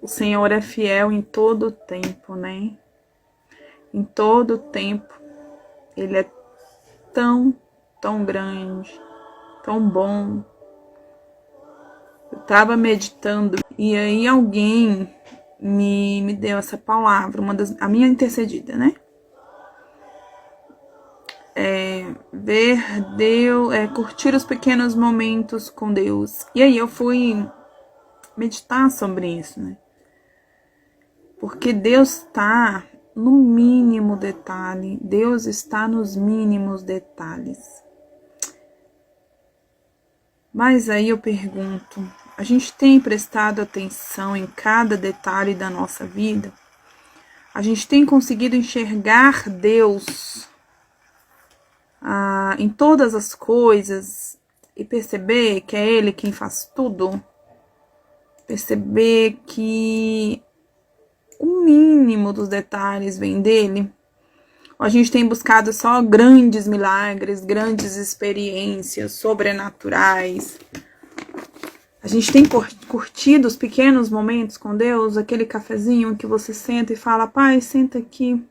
o Senhor é fiel em todo o tempo, né? Em todo o tempo. Ele é tão grande, tão bom. Eu estava meditando e aí alguém me deu essa palavra, a minha intercedida, né? Ver Deus, curtir os pequenos momentos com Deus. E aí eu fui meditar sobre isso, né? Porque Deus está no mínimo detalhe. Deus está nos mínimos detalhes. Mas aí eu pergunto, a gente tem prestado atenção em cada detalhe da nossa vida? A gente tem conseguido enxergar Deus em todas as coisas e perceber que é Ele quem faz tudo? Perceber que o mínimo dos detalhes vem dele? Ou a gente tem buscado só grandes milagres, grandes experiências sobrenaturais? A gente tem curtido os pequenos momentos com Deus, aquele cafezinho que você senta e fala, pai, senta aqui,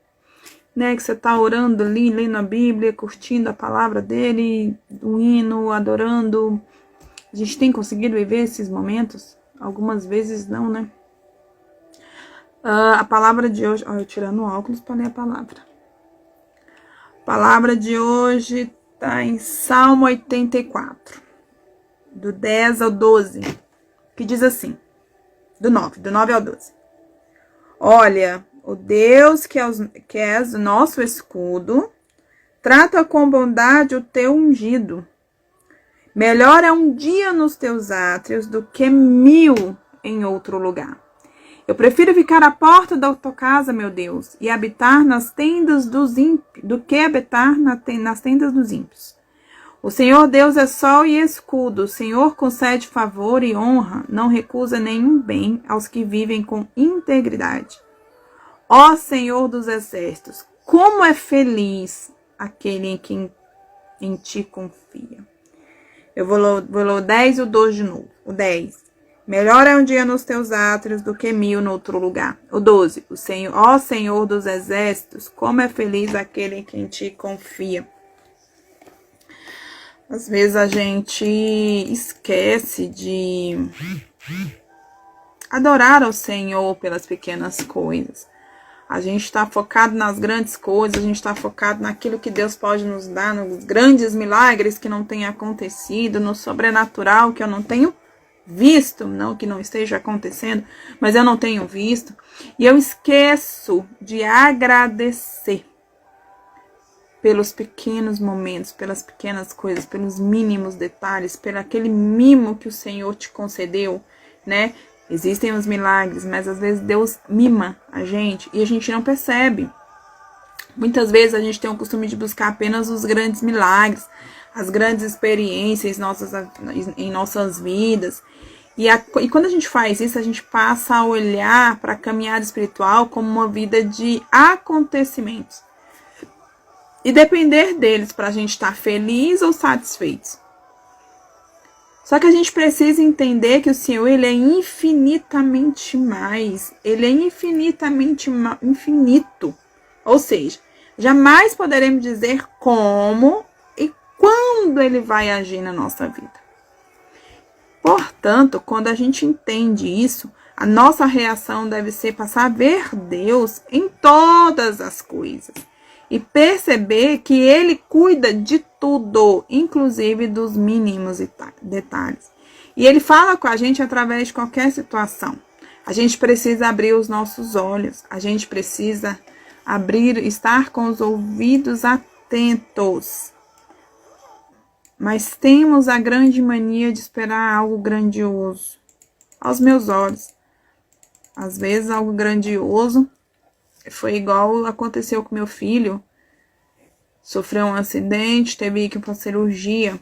né, que você tá orando ali, lendo a Bíblia, curtindo a palavra dele, o hino, adorando. A gente tem conseguido viver esses momentos? Algumas vezes não, né? A palavra de hoje, eu tirando o óculos para ler a palavra. A palavra de hoje tá em Salmo 84. Do 10 ao 12, que diz assim, do 9 ao 12. Olha, o Deus que és o nosso escudo, trata com bondade o teu ungido. Melhor é um dia nos teus átrios do que 1000 em outro lugar. Eu prefiro ficar à porta da tua casa, meu Deus, e habitar nas tendas dos ímpios, do que habitar nas tendas dos ímpios. O Senhor Deus é sol e escudo, o Senhor concede favor e honra, não recusa nenhum bem aos que vivem com integridade. Ó Senhor dos exércitos, como é feliz aquele em quem em ti confia. Eu vou ler o 10 e o 12 de novo. O 10. Melhor é um dia nos teus átrios do que 1000 no outro lugar. O 12. Ó Senhor dos exércitos, como é feliz aquele em quem ti confia. Às vezes a gente esquece de adorar ao Senhor pelas pequenas coisas. A gente está focado nas grandes coisas, a gente está focado naquilo que Deus pode nos dar, nos grandes milagres que não têm acontecido, no sobrenatural que eu não tenho visto, não que não esteja acontecendo, mas eu não tenho visto. E eu esqueço de agradecer pelos pequenos momentos, pelas pequenas coisas, pelos mínimos detalhes, pelo aquele mimo que o Senhor te concedeu, né? Existem os milagres, mas às vezes Deus mima a gente e a gente não percebe. Muitas vezes a gente tem o costume de buscar apenas os grandes milagres, as grandes experiências em nossas vidas. E quando a gente faz isso, a gente passa a olhar para a caminhada espiritual como uma vida de acontecimentos. E depender deles para a gente estar feliz ou satisfeito. Só que a gente precisa entender que o Senhor, ele é infinitamente mais. Ele é infinito. Ou seja, jamais poderemos dizer como e quando ele vai agir na nossa vida. Portanto, quando a gente entende isso, a nossa reação deve ser passar a ver Deus em todas as coisas. E perceber que ele cuida de tudo, inclusive dos mínimos detalhes. E ele fala com a gente através de qualquer situação. A gente precisa abrir os nossos olhos. A gente precisa estar com os ouvidos atentos. Mas temos a grande mania de esperar algo grandioso. Aos meus olhos. Às vezes algo grandioso foi igual aconteceu com meu filho. Sofreu um acidente, teve que ir para cirurgia.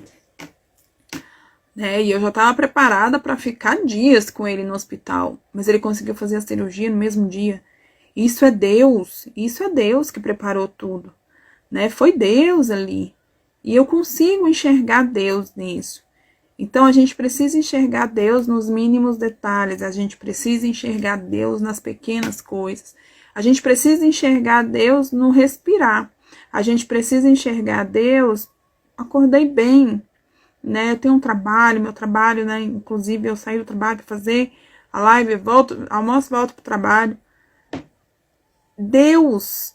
E eu já estava preparada para ficar dias com ele no hospital. Mas ele conseguiu fazer a cirurgia no mesmo dia. Isso é Deus que preparou tudo. Foi Deus ali. E eu consigo enxergar Deus nisso. Então, a gente precisa enxergar Deus nos mínimos detalhes, a gente precisa enxergar Deus nas pequenas coisas, a gente precisa enxergar Deus no respirar, a gente precisa enxergar Deus, acordei bem, né? Eu tenho um trabalho, meu trabalho, né? Inclusive, eu saí do trabalho para fazer a live, volto, almoço, volto para o trabalho. Deus,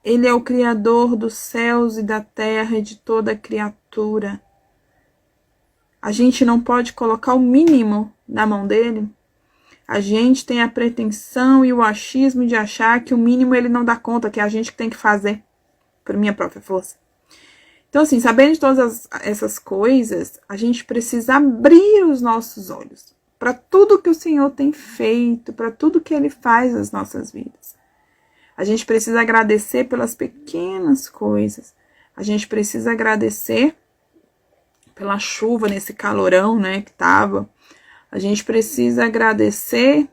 Ele é o Criador dos céus e da terra e de toda criatura. A gente não pode colocar o mínimo na mão dele. A gente tem a pretensão e o achismo de achar que o mínimo ele não dá conta, que é a gente que tem que fazer por minha própria força. Então, assim, sabendo de todas essas coisas, a gente precisa abrir os nossos olhos para tudo que o Senhor tem feito, para tudo que Ele faz nas nossas vidas. A gente precisa agradecer pelas pequenas coisas. A gente precisa agradecer pela chuva nesse calorão, né, que tava. A gente precisa agradecer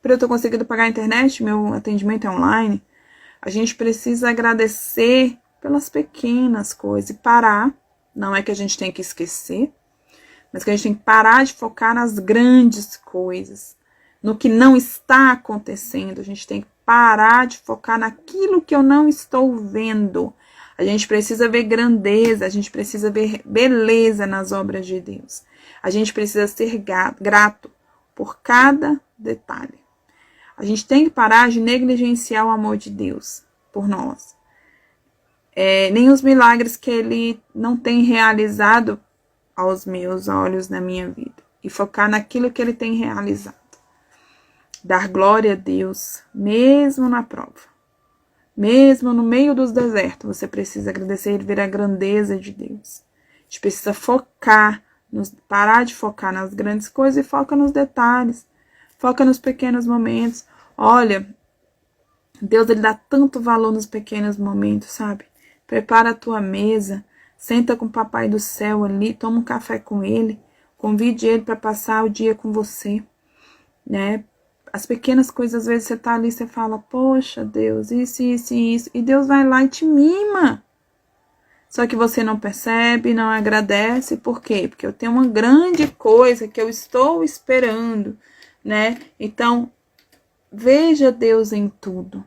por eu ter conseguido pagar a internet, meu atendimento é online. A gente precisa agradecer pelas pequenas coisas e parar. Não é que a gente tem que esquecer, mas que a gente tem que parar de focar nas grandes coisas, no que não está acontecendo. A gente tem que parar de focar naquilo que eu não estou vendo. A gente precisa ver grandeza, a gente precisa ver beleza nas obras de Deus. A gente precisa ser grato por cada detalhe. A gente tem que parar de negligenciar o amor de Deus por nós. Nem os milagres que Ele não tem realizado aos meus olhos na minha vida. E focar naquilo que Ele tem realizado. Dar glória a Deus, mesmo na prova. Mesmo no meio dos desertos, você precisa agradecer e ver a grandeza de Deus. A gente precisa focar, parar de focar nas grandes coisas e foca nos detalhes. Foca nos pequenos momentos. Olha, Deus ele dá tanto valor nos pequenos momentos, sabe? Prepara a tua mesa, senta com o Papai do Céu ali, toma um café com Ele, convide Ele para passar o dia com você, né? As pequenas coisas, às vezes você tá ali e você fala, poxa Deus, isso, e Deus vai lá e te mima. Só que você não percebe, não agradece, por quê? Porque eu tenho uma grande coisa que eu estou esperando, né? Então, veja Deus em tudo.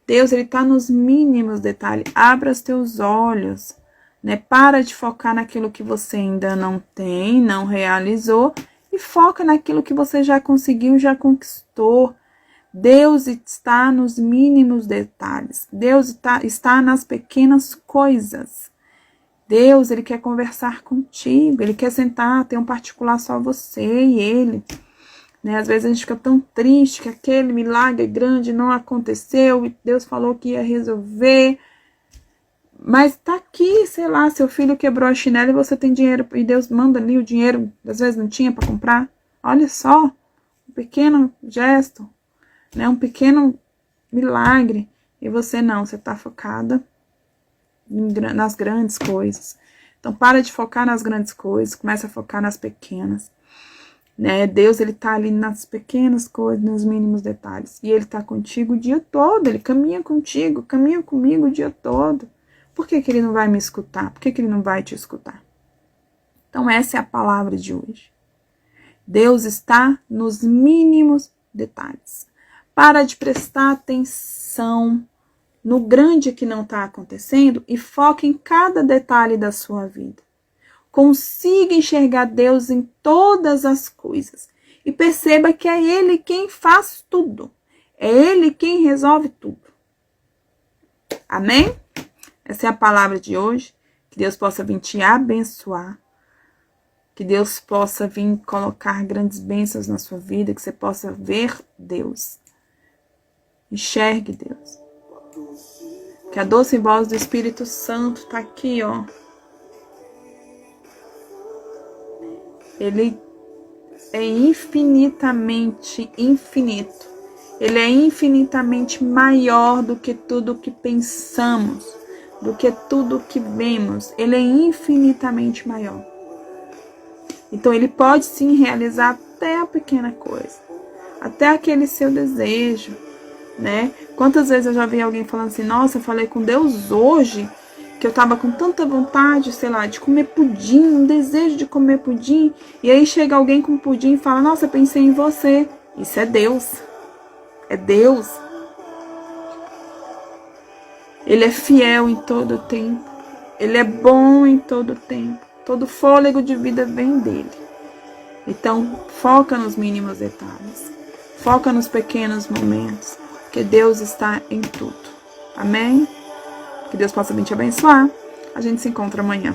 Deus, ele tá nos mínimos detalhes. Abra os teus olhos, né? Para de focar naquilo que você ainda não tem, não realizou, e foca naquilo que você já conseguiu, já conquistou. Deus está nos mínimos detalhes. Deus está nas pequenas coisas. Deus, ele quer conversar contigo. Ele quer sentar, ter um particular só você e ele. Né? Às vezes a gente fica tão triste que aquele milagre grande não aconteceu e Deus falou que ia resolver. Mas tá aqui, sei lá, seu filho quebrou a chinela e você tem dinheiro e Deus manda ali o dinheiro, às vezes não tinha para comprar. Olha só, um pequeno gesto, né? Um pequeno milagre. E você não, você tá focada nas grandes coisas. Então para de focar nas grandes coisas, começa a focar nas pequenas. Né? Deus, ele tá ali nas pequenas coisas, nos mínimos detalhes. E ele tá contigo o dia todo, ele caminha contigo, caminha comigo o dia todo. Por que ele não vai me escutar? Por que ele não vai te escutar? Então essa é a palavra de hoje. Deus está nos mínimos detalhes. Para de prestar atenção no grande que não está acontecendo e foca em cada detalhe da sua vida. Consiga enxergar Deus em todas as coisas e perceba que é Ele quem faz tudo. É Ele quem resolve tudo. Amém? Essa é a palavra de hoje. Que Deus possa vir te abençoar. Que Deus possa vir colocar grandes bênçãos na sua vida. Que você possa ver Deus. Enxergue Deus. Que a doce voz do Espírito Santo está aqui, ó. Ele é infinitamente infinito. Ele é infinitamente maior do que tudo que pensamos, do que tudo que vemos. Ele é infinitamente maior. Então ele pode sim realizar até a pequena coisa, até aquele seu desejo, né? Quantas vezes eu já vi alguém falando assim, nossa, eu falei com Deus hoje que eu tava com tanta vontade, sei lá, de comer pudim, um desejo de comer pudim, e aí chega alguém com pudim e fala, nossa, eu pensei em você. Isso é Deus. É Deus. Ele é fiel em todo o tempo. Ele é bom em todo o tempo. Todo fôlego de vida vem dele. Então, foca nos mínimos detalhes. Foca nos pequenos momentos. Porque Deus está em tudo. Amém? Que Deus possa te abençoar. A gente se encontra amanhã.